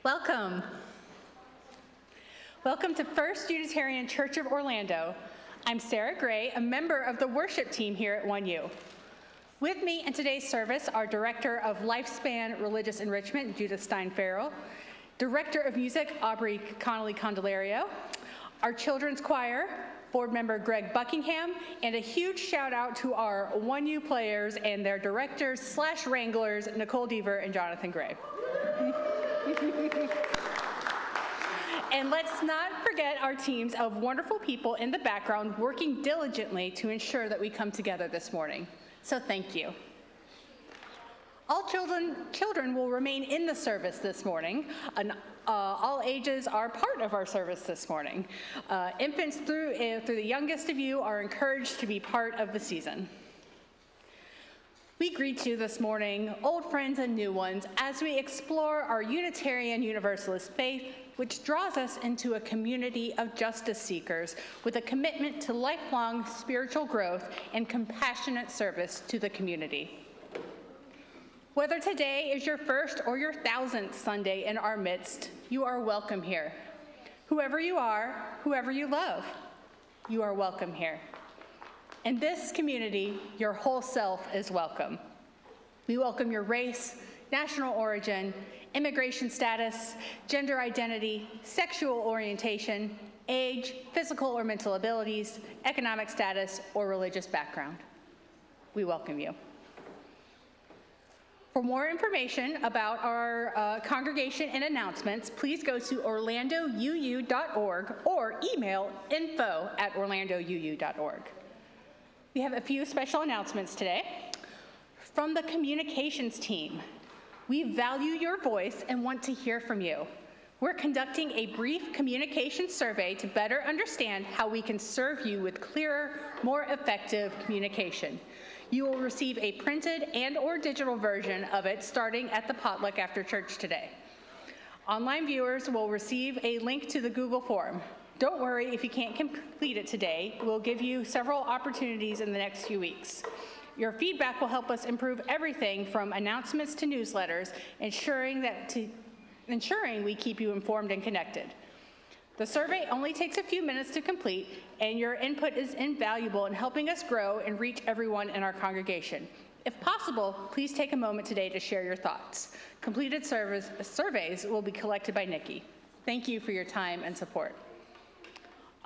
Welcome. Welcome to First Unitarian Church of Orlando. I'm Sarah Gray, a member of the worship team here at 1U. With me in today's service are Director of Lifespan Religious Enrichment, Judith Stein-Farrall, Director of Music, Aubrey Connelly-Candelario, our children's choir, board member Greg Buckingham, and a huge shout out to our 1U players and their directors/wranglers, Nicole Deaver and Jonathan Gray. And let's not forget our teams of wonderful people in the background working diligently to ensure that we come together this morning. So thank you. All children will remain in the service this morning. All ages are part of our service this morning. Infants through the youngest of you are encouraged to be part of the season. We greet you this morning, old friends and new ones, as we explore our Unitarian Universalist faith, which draws us into a community of justice seekers with a commitment to lifelong spiritual growth and compassionate service to the community. Whether today is your first or your 1000th Sunday in our midst, you are welcome here. Whoever you are, whoever you love, you are welcome here. In this community, your whole self is welcome. We welcome your race, national origin, immigration status, gender identity, sexual orientation, age, physical or mental abilities, economic status, or religious background. We welcome you. For more information about our congregation and announcements, please go to orlandouu.org or email info@orlandouu.org. We have a few special announcements today. From the communications team, we value your voice and want to hear from you. We're conducting a brief communication survey to better understand how we can serve you with clearer, more effective communication. You will receive a printed and/or digital version of it starting at the potluck after church today. Online viewers will receive a link to the Google form. Don't worry if you can't complete it today. We'll give you several opportunities in the next few weeks. Your feedback will help us improve everything from announcements to newsletters, ensuring we keep you informed and connected. The survey only takes a few minutes to complete, and your input is invaluable in helping us grow and reach everyone in our congregation. If possible, please take a moment today to share your thoughts. Completed surveys will be collected by Nikki. Thank you for your time and support.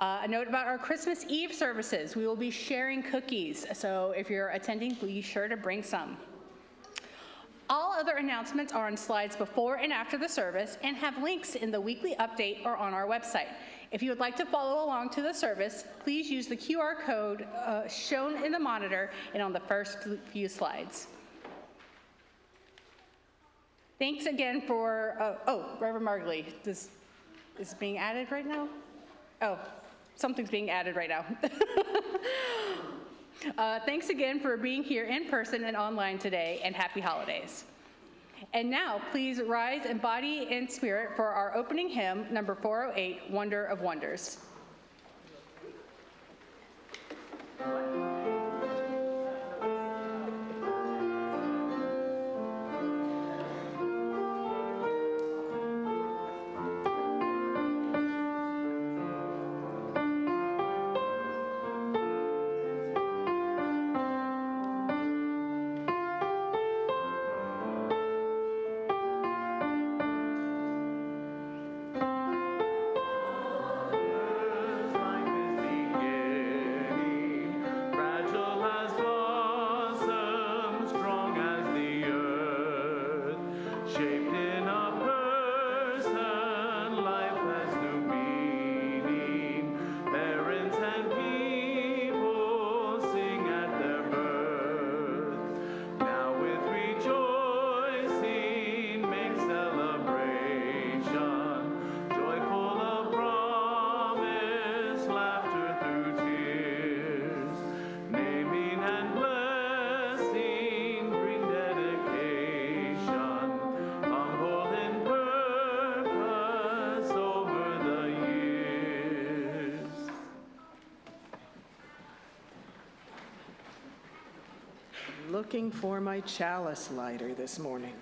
A note about our Christmas Eve services. We will be sharing cookies, so if you're attending, be sure to bring some. All other announcements are on slides before and after the service and have links in the weekly update or on our website. If you would like to follow along to the service, please use the QR code shown in the monitor and on the first few slides. Thanks again for, Reverend Margley, this is being added right now? Oh, something's being added right now. Thanks again for being here in person and online today, and happy holidays. And now, please rise in body and spirit for our opening hymn, number 408, Wonder of Wonders. Looking for my chalice lighter this morning.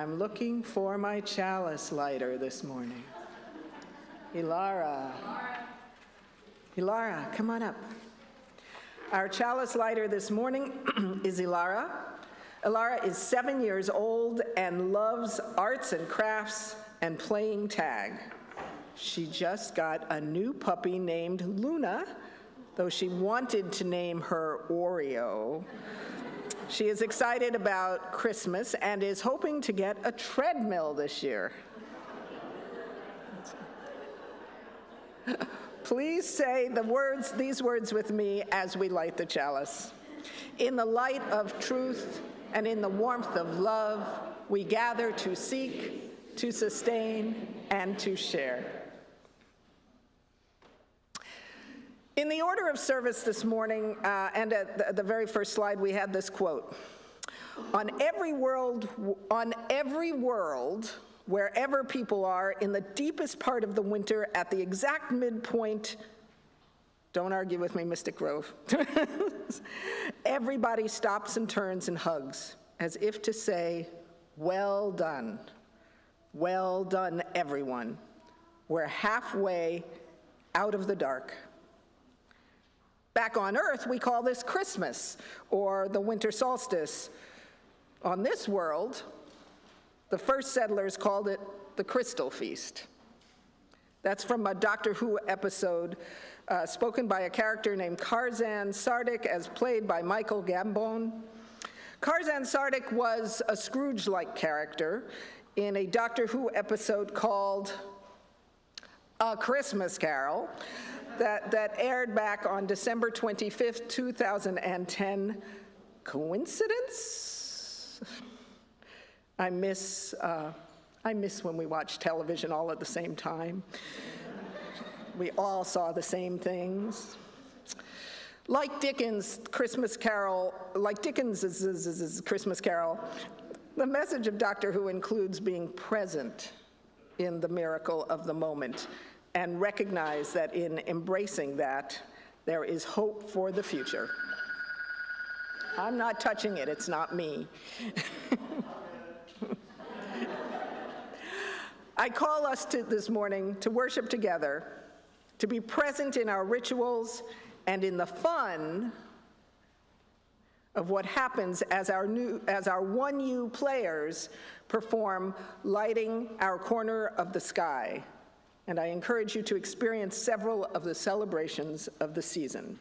I'm looking for my chalice lighter this morning. Ilara. Ilara, come on up. Our chalice lighter this morning is Ilara. Ilara is 7 years old and loves arts and crafts and playing tag. She just got a new puppy named Luna, though she wanted to name her Oreo. She is excited about Christmas and is hoping to get a treadmill this year. Please say these words with me as we light the chalice. In the light of truth and in the warmth of love, we gather to seek, to sustain, and to share. In the order of service this morning, and at the very first slide, we had this quote. On every world, wherever people are, in the deepest part of the winter, at the exact midpoint, don't argue with me, Mystic Grove, everybody stops and turns and hugs, as if to say, well done, everyone. We're halfway out of the dark. Back on Earth, we call this Christmas, or the winter solstice. On this world, the first settlers called it the Crystal Feast. That's from a Doctor Who episode spoken by a character named Curzan Sardick, as played by Michael Gambon. Curzan Sardick was a Scrooge-like character in a Doctor Who episode called A Christmas Carol, that aired back on December 25th, 2010. Coincidence? I miss when we watch television all at the same time. We all saw the same things. Like Dickens' Christmas Carol, the message of Doctor Who includes being present in the miracle of the moment and recognize that in embracing that, there is hope for the future. I'm not touching it, it's not me. I call us this morning to worship together, to be present in our rituals and in the fun of what happens as our 1U players perform Lighting Our Corner of the Sky. And I encourage you to experience several of the celebrations of the season.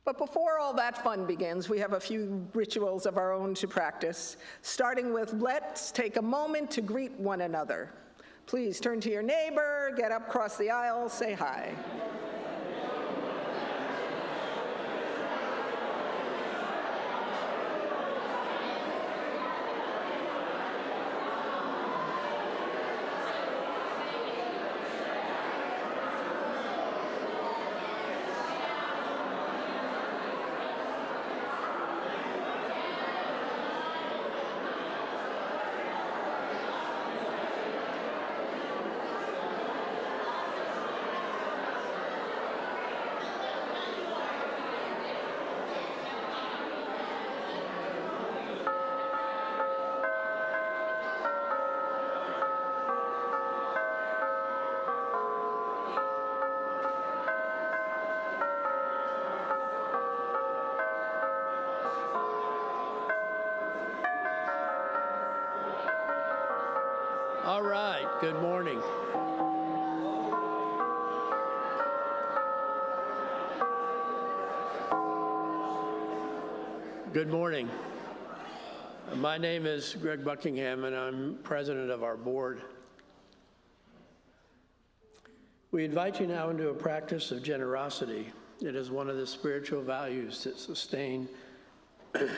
But before all that fun begins, we have a few rituals of our own to practice, starting with let's take a moment to greet one another. Please turn to your neighbor, get up across the aisle, say hi. All right, good morning. Good morning. My name is Greg Buckingham, and I'm president of our board. We invite you now into a practice of generosity. It is one of the spiritual values that sustain the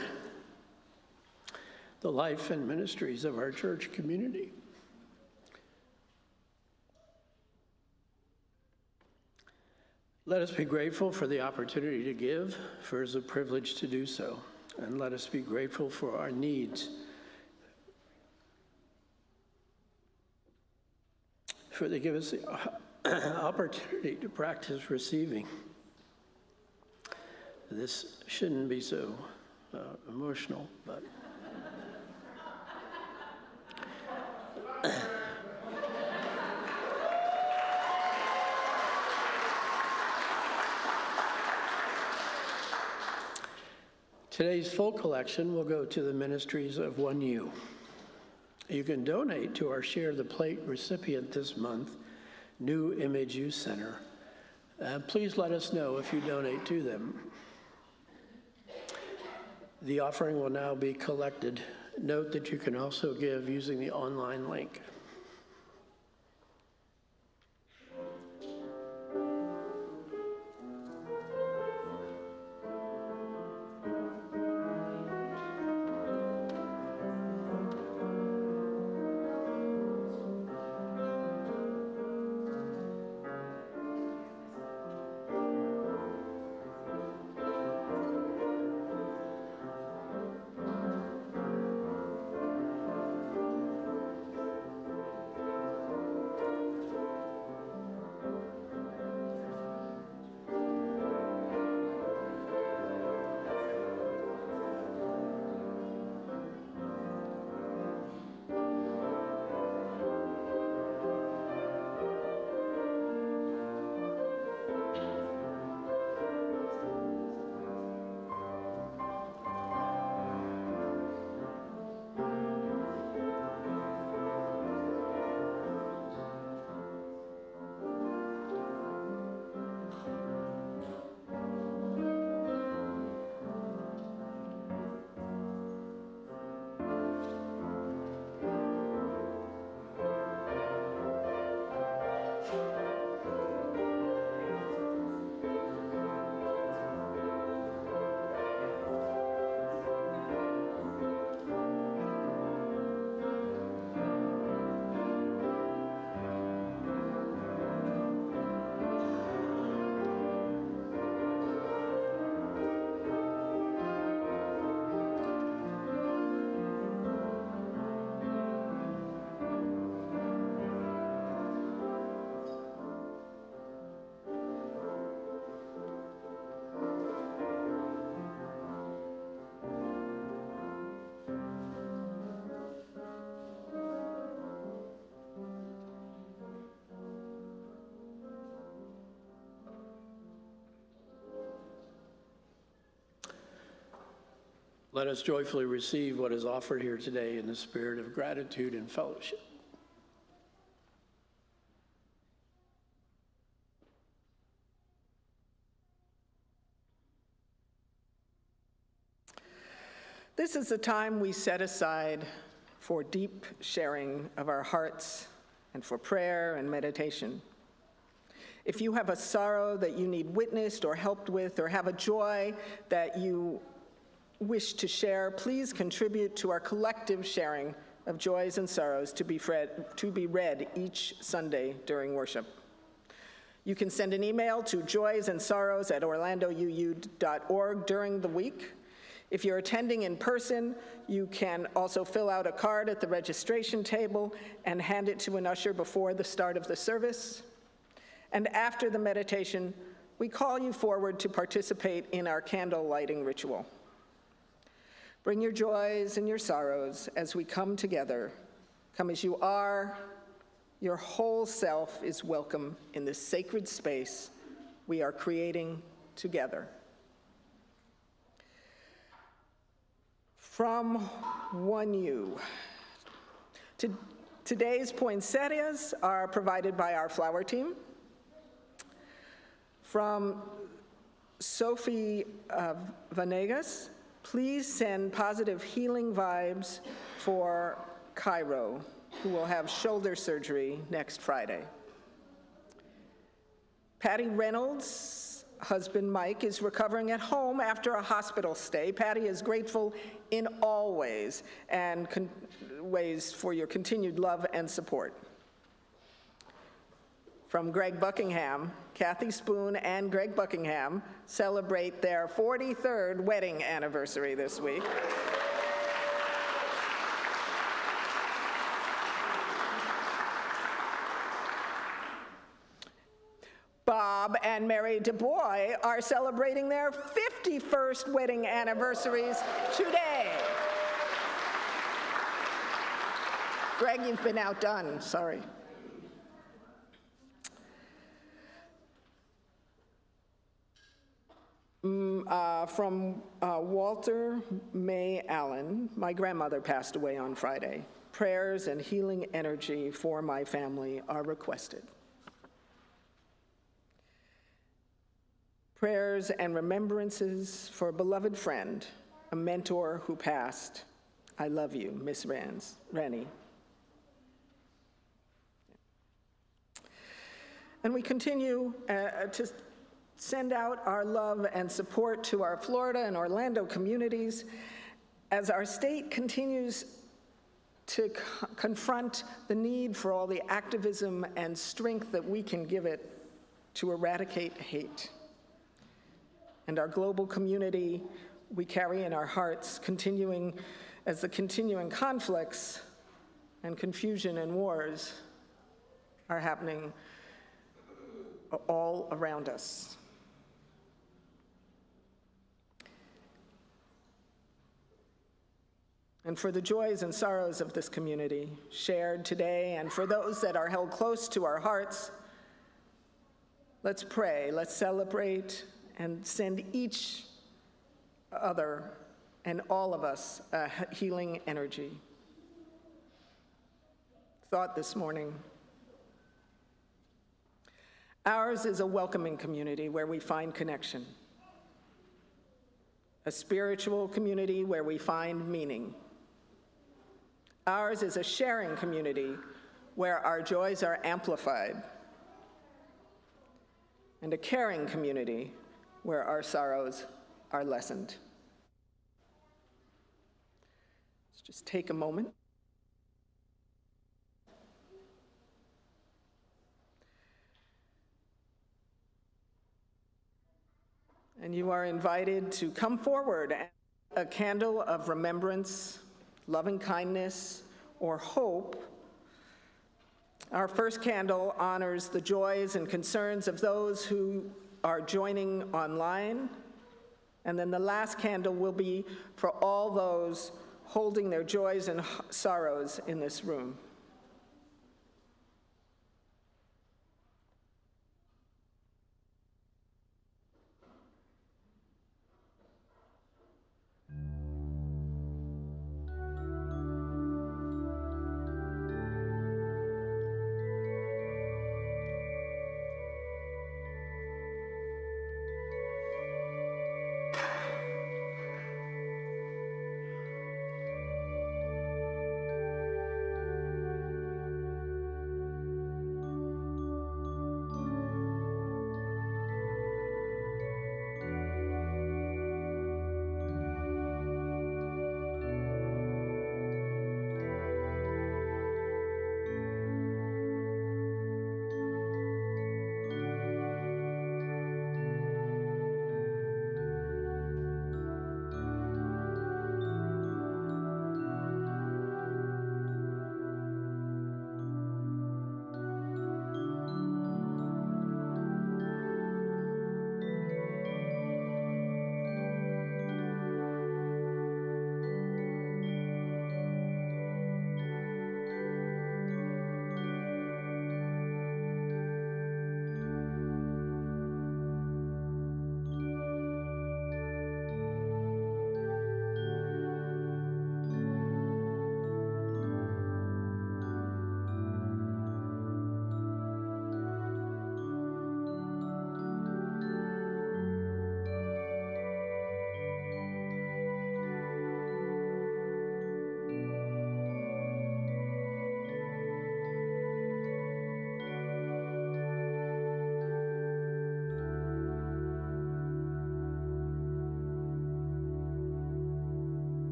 life and ministries of our church community. Let us be grateful for the opportunity to give, for it is a privilege to do so. And let us be grateful for our needs, for they give us the opportunity to practice receiving. This shouldn't be so emotional, but Today's full collection will go to the ministries of 1U. You can donate to our Share the Plate recipient this month, New Image Youth Center. Please let us know if you donate to them. The offering will now be collected. Note that you can also give using the online link. Let us joyfully receive what is offered here today in the spirit of gratitude and fellowship. This is the time we set aside for deep sharing of our hearts and for prayer and meditation. If you have a sorrow that you need witnessed or helped with, or have a joy that you wish to share, please contribute to our collective sharing of joys and sorrows to be read each Sunday during worship. You can send an email to joysandsorrows@orlandouu.org during the week. If you're attending in person, you can also fill out a card at the registration table and hand it to an usher before the start of the service. And after the meditation, we call you forward to participate in our candle lighting ritual. Bring your joys and your sorrows as we come together. Come as you are. Your whole self is welcome in this sacred space we are creating together. From 1U. Today's poinsettias are provided by our flower team. From Sophie Vanegas, please send positive healing vibes for Cairo, who will have shoulder surgery next Friday. Patty Reynolds' husband Mike is recovering at home after a hospital stay. Patty is grateful in all ways and ways for your continued love and support. From Greg Buckingham, Kathy Spoon and Greg Buckingham celebrate their 43rd wedding anniversary this week. Bob and Mary DuBois are celebrating their 51st wedding anniversaries today. Greg, you've been outdone, sorry. From Walter May Allen, my grandmother passed away on Friday. Prayers and healing energy for my family are requested. Prayers and remembrances for a beloved friend, a mentor who passed. I love you, Miss Rennie. And we continue to send out our love and support to our Florida and Orlando communities as our state continues to confront the need for all the activism and strength that we can give it to eradicate hate. And our global community we carry in our hearts, continuing as the continuing conflicts and confusion and wars are happening all around us. And for the joys and sorrows of this community shared today, and for those that are held close to our hearts, let's pray, let's celebrate, and send each other and all of us a healing energy. Thought this morning. Ours is a welcoming community where we find connection, a spiritual community where we find meaning. Ours is a sharing community where our joys are amplified, and a caring community where our sorrows are lessened. Let's just take a moment. And you are invited to come forward and a candle of remembrance, loving kindness, or hope. Our first candle honors the joys and concerns of those who are joining online. And then the last candle will be for all those holding their joys and sorrows in this room.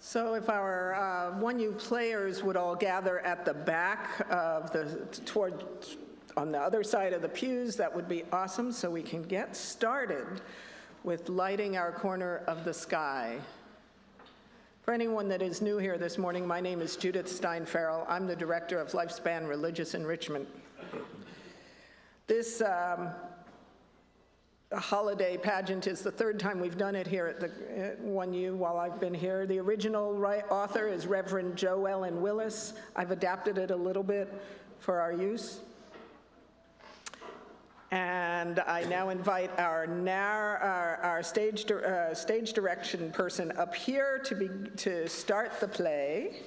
So if our 1U players would all gather at the back of on the other side of the pews, that would be awesome, so we can get started with lighting our corner of the sky. For anyone that is new here this morning, my name is Judith Stein-Farrall. I'm the Director of Lifespan Religious Enrichment. This holiday pageant is the third time we've done it here at 1U while I've been here. The original author is Reverend Joellen Willis. I've adapted it a little bit for our use. And I now invite our stage direction person up here to start the play.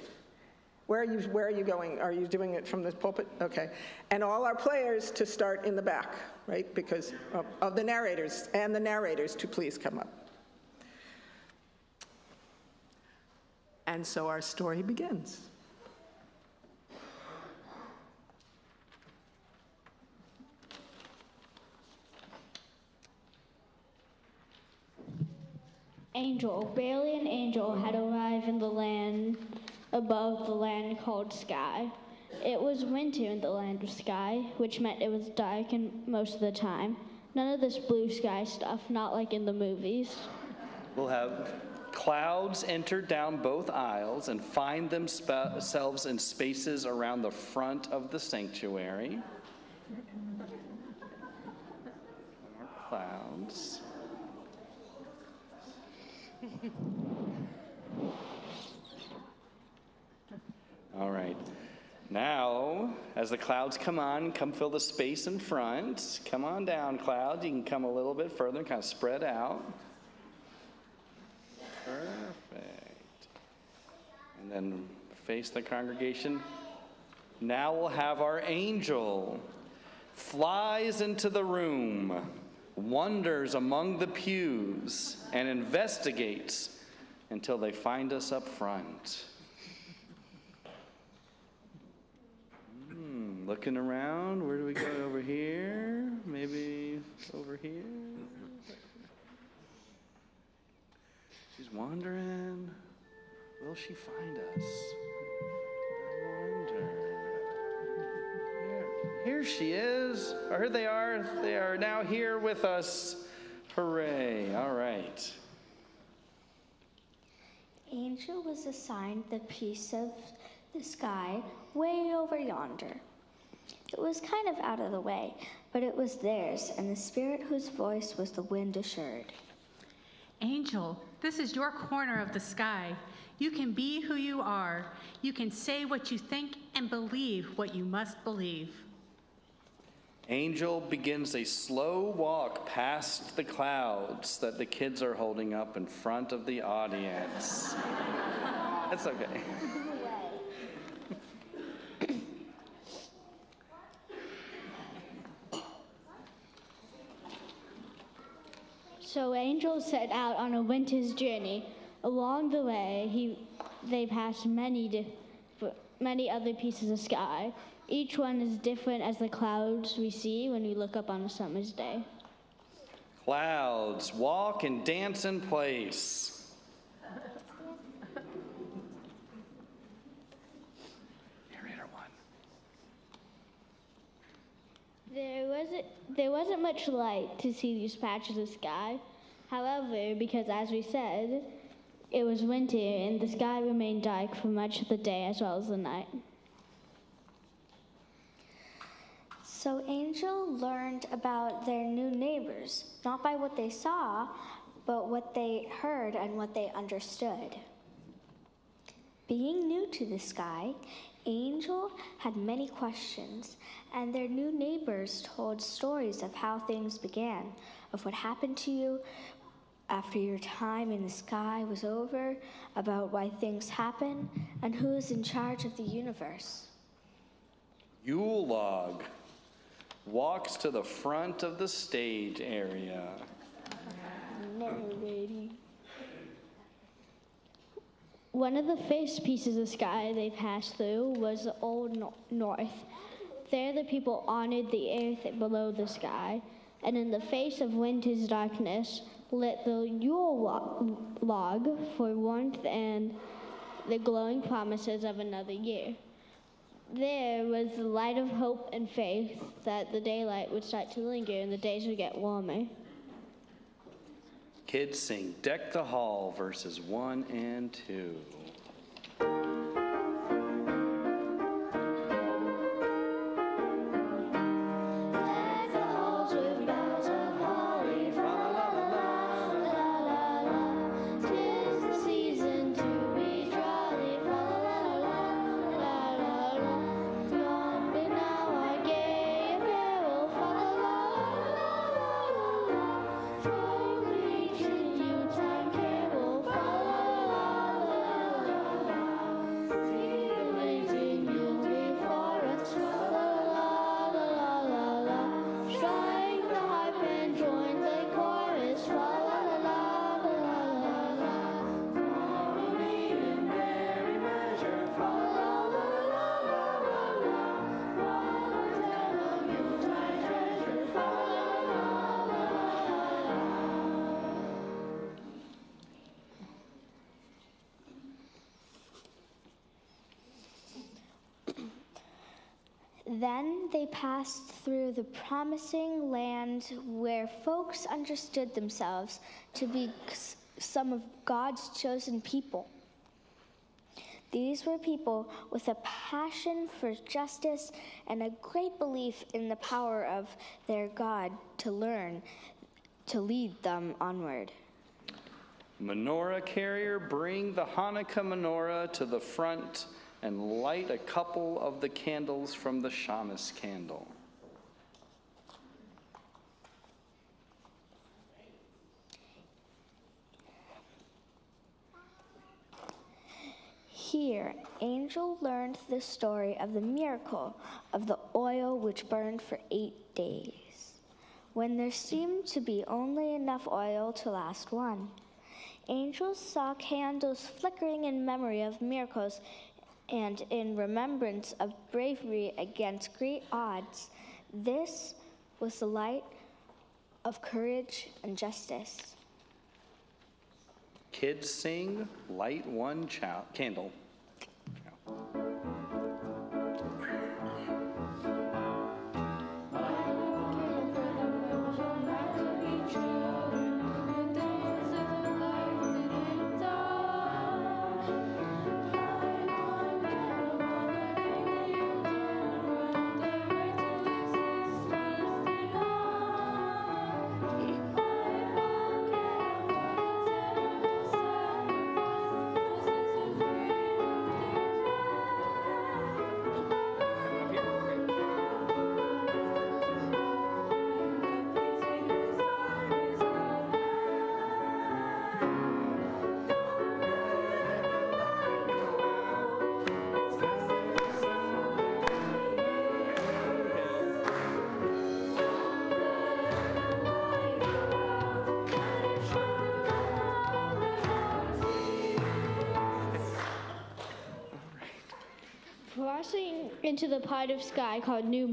Where are you going? Are you doing it from the pulpit? Okay. And all our players to start in the back, right? Because of the narrators, and the narrators to please come up. And so our story begins. Barely an angel had arrived in the land above the land called sky. It was winter in the land of sky, which meant it was dark and most of the time. None of this blue sky stuff, not like in the movies. We'll have clouds enter down both aisles and find themselves in spaces around the front of the sanctuary. Clouds. All right. Now, as the clouds come fill the space in front. Come on down, clouds. You can come a little bit further and kind of spread out. Perfect. And then face the congregation. Now we'll have our angel. Flies into the room, wanders among the pews, and investigates until they find us up front. Looking around, where do we go? Over here? Maybe over here? She's wandering. Will she find us? I wonder. Here she is. Oh, here they are. They are now here with us. Hooray. All right. Angel was assigned the piece of the sky way over yonder. It was kind of out of the way, but it was theirs, and the spirit whose voice was the wind assured. Angel, this is your corner of the sky. You can be who you are. You can say what you think and believe what you must believe. Angel begins a slow walk past the clouds that the kids are holding up in front of the audience. That's okay. So Angel set out on a winter's journey. Along the way, they passed many other pieces of sky. Each one is different as the clouds we see when we look up on a summer's day. Clouds, walk and dance in place. Narrator one. There wasn't much light to see these patches of sky. However, because as we said, it was winter and the sky remained dark for much of the day as well as the night. So Angel learned about their new neighbors, not by what they saw, but what they heard and what they understood. Being new to the sky, Angel had many questions, and their new neighbors told stories of how things began, of what happened to you after your time in the sky was over, about why things happen, and who is in charge of the universe. Yule log walks to the front of the stage area. Narrating. One of the first pieces of sky they passed through was the Old North. There the people honored the earth below the sky, and in the face of winter's darkness, lit the Yule log for warmth and the glowing promises of another year. There was the light of hope and faith that the daylight would start to linger and the days would get warmer. Kids sing Deck the Hall, verses 1 and 2. Then they passed through the promising land where folks understood themselves to be some of God's chosen people. These were people with a passion for justice and a great belief in the power of their God to lead them onward. Menorah carrier, bring the Hanukkah menorah to the front and light a couple of the candles from the shamus candle. Here, Angel learned the story of the miracle of the oil which burned for 8 days, when there seemed to be only enough oil to last one. Angel saw candles flickering in memory of miracles and in remembrance of bravery against great odds. This was the light of courage and justice. Kids sing, light one candle. Crossing into the part of sky called New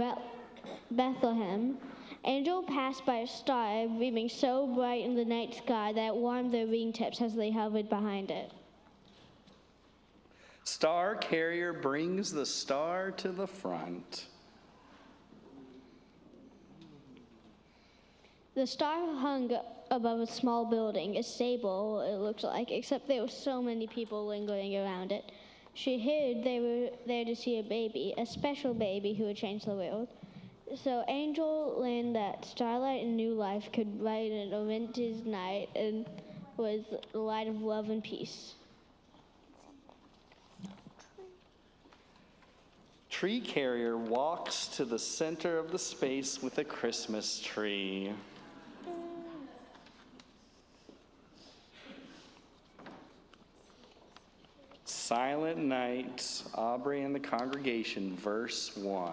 Bethlehem, Angel passed by a star beaming so bright in the night sky that it warmed their wingtips as they hovered behind it. Star carrier brings the star to the front. The star hung above a small building, a stable, it looked like, except there were so many people lingering around it. She heard they were there to see a baby, a special baby who would change the world. So Angel learned that starlight and new life could brighten a winter's night and was the light of love and peace. Tree carrier walks to the center of the space with a Christmas tree. Silent Night, Aubrey and the congregation, verse 1.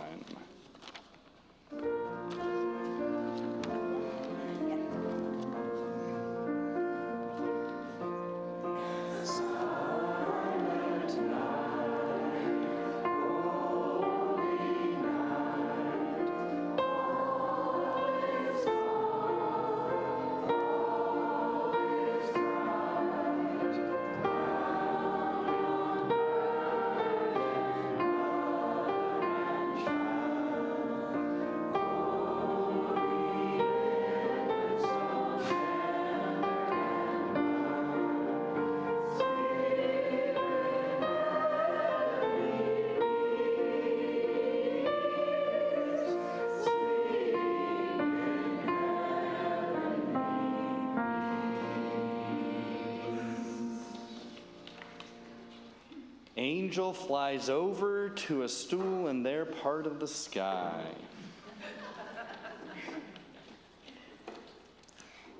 Angel flies over to a stool in their part of the sky.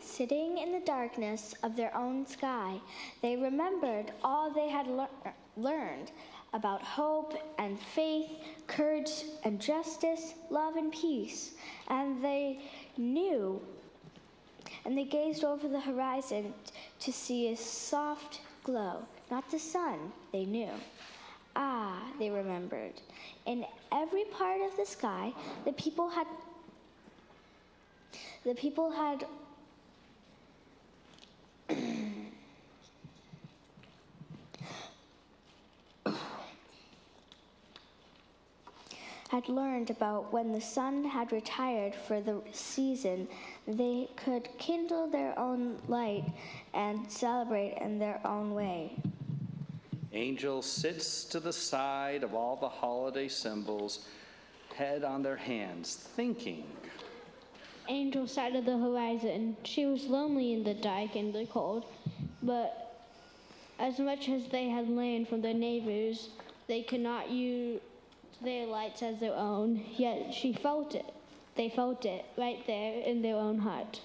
Sitting in the darkness of their own sky, they remembered all they had learned about hope and faith, courage and justice, love and peace. And they knew, and they gazed over the horizon to see a soft glow. Not the sun, they knew. Ah, they remembered. In every part of the sky, the people had had learned about when the sun had retired for the season, they could kindle their own light and celebrate in their own way. Angel sits to the side of all the holiday symbols, head on their hands, thinking. Angel sat at the horizon. She was lonely in the dark and the cold, but as much as they had learned from their neighbors, they could not use their lights as their own, yet she felt it. They felt it right there in their own heart.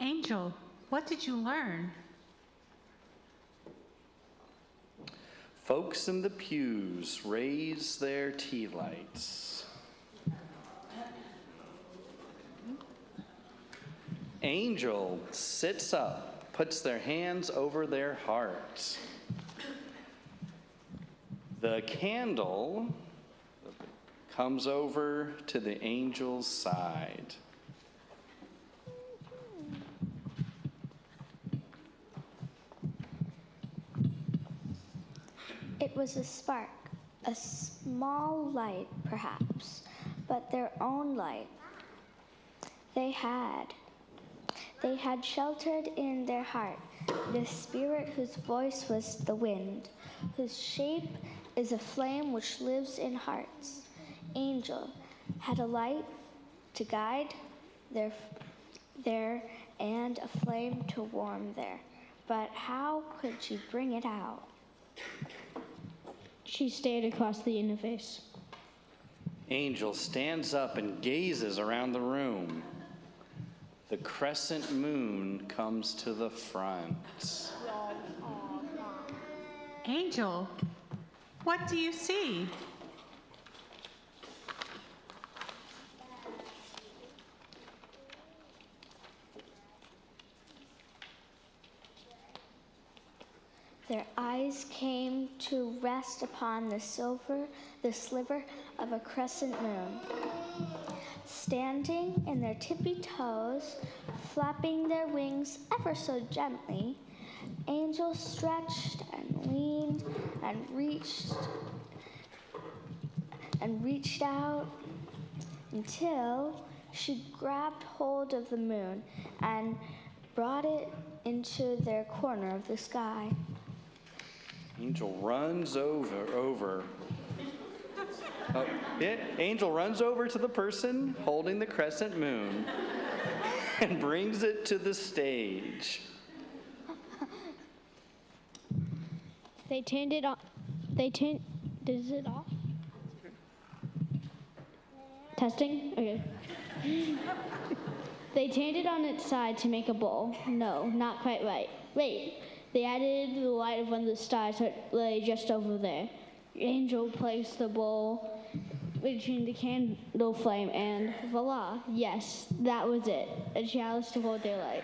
Angel, what did you learn? Folks in the pews raise their tea lights. Angel sits up, puts their hands over their hearts. The candle comes over to the angel's side. It was a spark, a small light perhaps, but their own light. They had sheltered in their heart the spirit whose voice was the wind, whose shape is a flame which lives in hearts. Angel had a light to guide there and a flame to warm there. But how could she bring it out? She stared across the universe. Angel stands up and gazes around the room. The crescent moon comes to the front. Angel, what do you see? Their eyes came to rest upon the sliver of a crescent moon. Standing in their tippy toes, flapping their wings ever so gently, Angel stretched and leaned and reached out until she grabbed hold of the moon and brought it into their corner of the sky. Angel runs over. Angel runs over to the person holding the crescent moon and brings it to the stage. They turned it on. Is it off? Testing? Okay. They turned it on its side to make a bowl. No, not quite right. Wait. They added the light of one of the stars that lay just over there. Angel placed the bowl between the candle flame and voila, yes, that was it. A chalice to hold their light.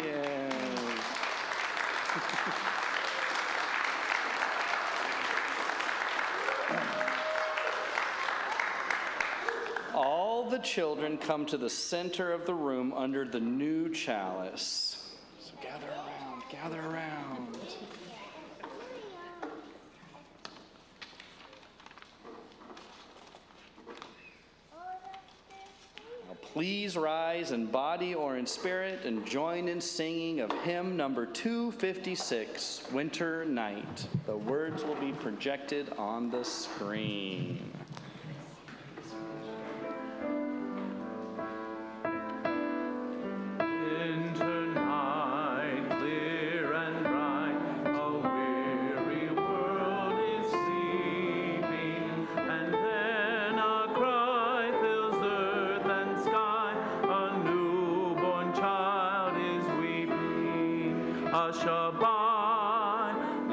Yes. All the children come to the center of the room under the new chalice. So gather around. Now please rise in body or in spirit and join in singing of hymn number 256, Winter Night. The words will be projected on the screen. Winter night, clear and bright, a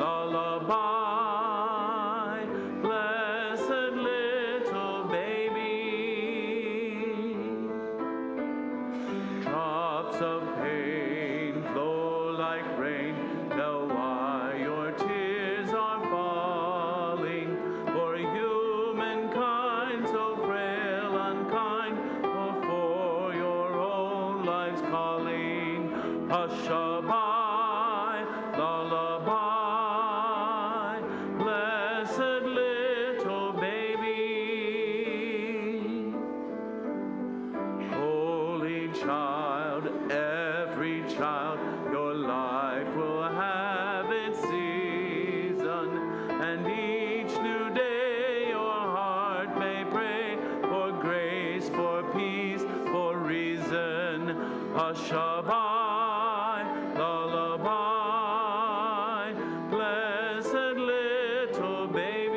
lullaby, blessed little baby. Drops of pain flow like rain, tell why your tears are falling. For humankind so frail, unkind, or for your own life's calling. Hush-a-bye, lullaby, blessed little baby. Holy child, every child, your life will have its season, and each new day your heart may pray for grace, for peace, for reason. Hush-a-bye, lullaby, blessed little baby.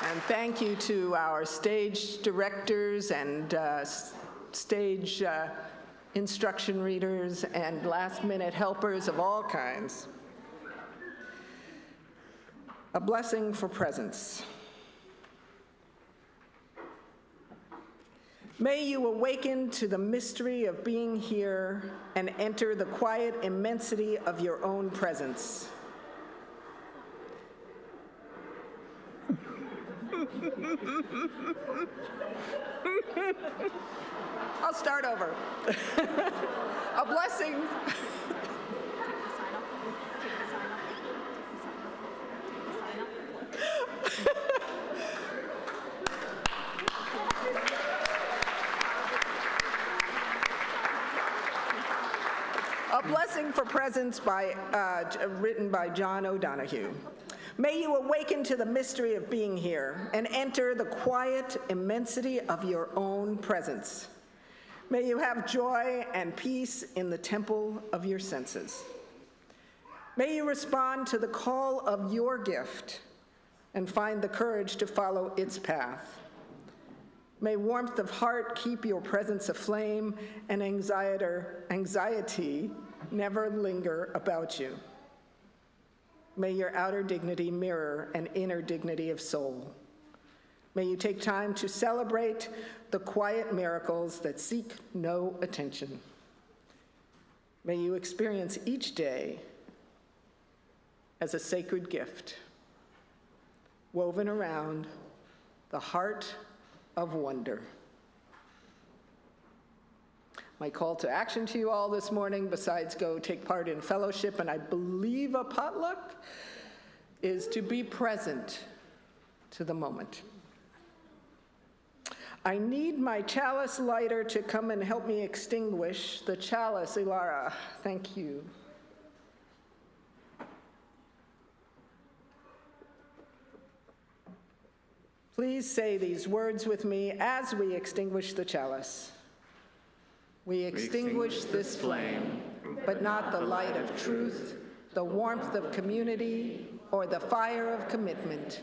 And thank you to our stage directors and stage instruction readers and last-minute helpers of all kinds. A blessing for presence. May you awaken to the mystery of being here and enter the quiet immensity of your own presence. I'll start over. A blessing. A blessing for presence written by John O'Donohue. May you awaken to the mystery of being here and enter the quiet immensity of your own presence. May you have joy and peace in the temple of your senses. May you respond to the call of your gift and find the courage to follow its path. May warmth of heart keep your presence aflame and anxiety never linger about you. May your outer dignity mirror an inner dignity of soul. May you take time to celebrate the quiet miracles that seek no attention. May you experience each day as a sacred gift, woven around the heart of wonder. My call to action to you all this morning, besides go take part in fellowship and I believe a potluck, is to be present to the moment. I need my chalice lighter to come and help me extinguish the chalice, Ilara. Thank you. Please say these words with me as we extinguish the chalice. We extinguish this flame, but not the light of truth, the warmth of community, or the fire of commitment.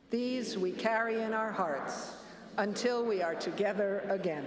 These we carry in our hearts until we are together again.